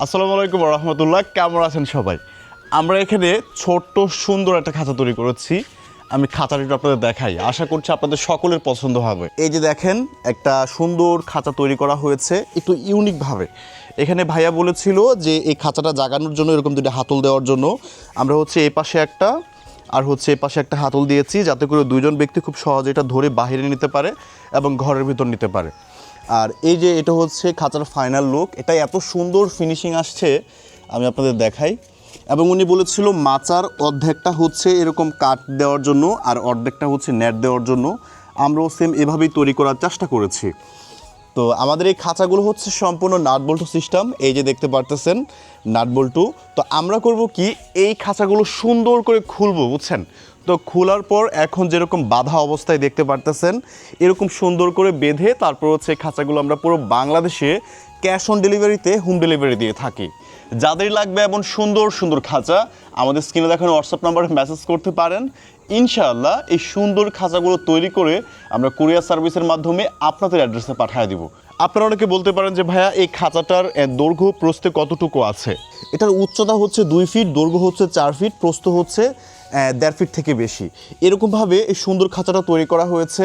আসসালামু আলাইকুম রহমতুল্লাহ, কেমন আছেন সবাই? আমরা এখানে ছোট্ট সুন্দর একটা খাঁচা তৈরি করেছি। আমি খাঁচাটা একটু আপনাদের দেখাই, আশা করছি আপনাদের সকলের পছন্দ হবে। এই যে দেখেন, একটা সুন্দর খাঁচা তৈরি করা হয়েছে একটু ইউনিকভাবে। এখানে ভাইয়া বলেছিল যে এই খাঁচাটা জাগানোর জন্য এরকম দুটো হাতল দেওয়ার জন্য আমরা এই পাশে একটা আর এই পাশে একটা হাতল দিয়েছি, যাতে করে দুইজন ব্যক্তি খুব সহজে এটা ধরে বাইরে নিতে পারে এবং ঘরের ভিতর নিতে পারে। আর এই যে এটা খাঁচার ফাইনাল লুক, এটা এত সুন্দর ফিনিশিং আসছে, আমি আপনাদের দেখাই। এবং উনি বলেছিল মাচার অর্ধেকটা এরকম কাঠ দেওয়ার জন্য আর অর্ধেকটা নেট দেওয়ার জন্য। আমরাও সেম এভাবেই তৈরি করার চেষ্টা করেছি। তো আমাদের এই খাঁচাগুলো সম্পূর্ণ নাট বল্টু সিস্টেম, এই যে দেখতে পারতেছেন নাট বল্টু। তো আমরা করব কি, এই খাঁচাগুলো সুন্দর করে খুলবো, বুঝছেন? তো খোলার পর এখন যেরকম বাঁধা অবস্থায় দেখতে পারতেছেন, এরকম সুন্দর করে বেঁধে তারপর খাঁচাগুলো আমরা পুরো বাংলাদেশে ক্যাশ অন ডেলিভারিতে হোম ডেলিভারি দিয়ে থাকি। যাদের লাগবে এমন সুন্দর সুন্দর খাঁচা, আমাদের স্ক্রিনে দেখানো হোয়াটসঅ্যাপ নাম্বারে মেসেজ করতে পারেন। ইনশাআল্লাহ এই সুন্দর খাঁচাগুলো তৈরি করে আমরা কুরিয়ার সার্ভিসের মাধ্যমে আপনাদের অ্যাড্রেসে পাঠিয়ে দিব। আপনারা অনেকে বলতে পারেন যে ভাইয়া এই খাঁচাটার দৈর্ঘ্য প্রস্থে কতটুকু আছে? এটার উচ্চতা 2 ফিট, দৈর্ঘ্য 4 ফিট, প্রস্থ 1.5 ফিট থেকে বেশি। এরকমভাবে এই সুন্দর খাঁচাটা তৈরি করা হয়েছে।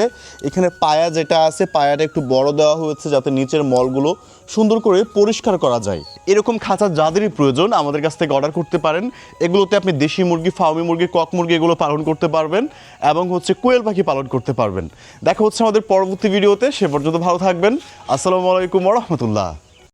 এখানে পায়া যেটা আছে, পায়াটা একটু বড় দেওয়া হয়েছে যাতে নিচের মলগুলো সুন্দর করে পরিষ্কার করা যায়। এরকম খাঁচা যাদেরই প্রয়োজন আমাদের কাছ থেকে অর্ডার করতে পারেন। এগুলোতে আপনি দেশি মুরগি, ফার্মি মুরগি, কক মুরগি এগুলো পালন করতে পারবেন এবং কোয়েল পাখি পালন করতে পারবেন। দেখা হচ্ছে আমাদের পরবর্তী ভিডিওতে, সে পর্যন্ত ভালো থাকবেন। আসসালামু আলাইকুম ওয়া রাহমাতুল্লাহ।